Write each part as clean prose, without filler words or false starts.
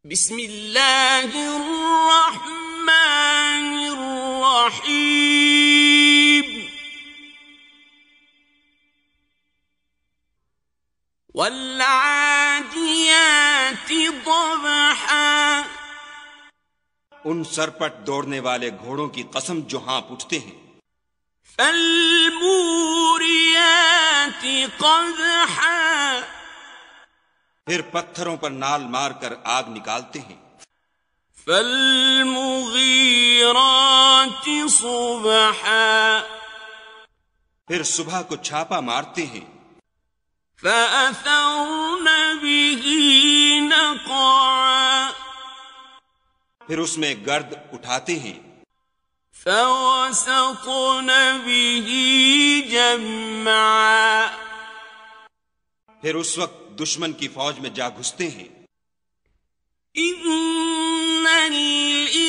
بسم اللہ الرحمن الرحیم والعادیات ضبحا، ان سرپٹ دوڑنے والے گھوڑوں کی قسم جو ہانپ اٹھتے ہیں، فالموریات قدحا، پھر پتھروں پر نال مار کر آگ نکالتے ہیں، فالمغیرات صبحا، پھر صبح کو چھاپا مارتے ہیں، فأثرن به نقعا، پھر اس میں گرد اٹھاتے ہیں، فوسطن به جمعا، پھر اس وقت دشمن کی فوج میں جا گھستے ہیں، ان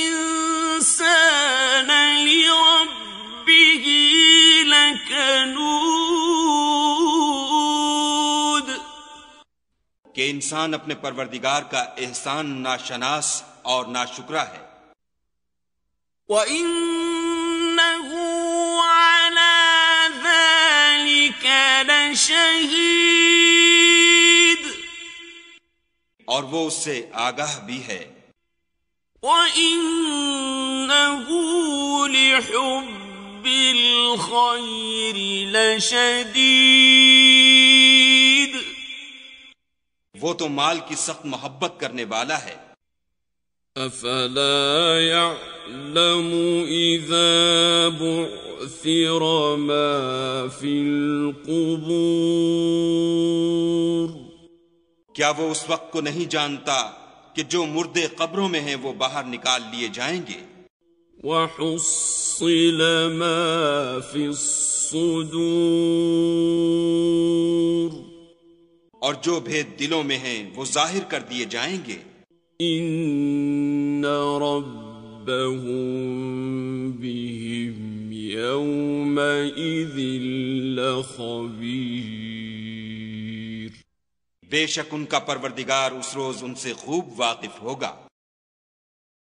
الانسان لربه لکنود، کہ انسان اپنے پروردگار کا احسان ناشناس اور ناشکرا ہے، وَإِنَّهُ عَلَى ذَلِكَ لَشَهِيدٌ، اور وہ اس سے آگاہ بھی ہے، وَإِنَّهُ لِحُبِّ الْخَيْرِ لَشَدِيدٌ، وہ تو مال کی سخت محبت کرنے والا ہے۔ افلا يعلم اذا بعثر ما في القبور، کیا وہ اس وقت کو نہیں جانتا کہ جو مردے قبروں میں ہیں وہ باہر نکال لیے جائیں گے، وحصل ما في الصدور، اور جو بھید دلوں میں ہیں وہ ظاہر کر دیے جائیں گے، ان ربهم بهم يومئذ لخبیر، بے شک ان کا پروردگار اس روز ان سے خوب واقف ہوگا۔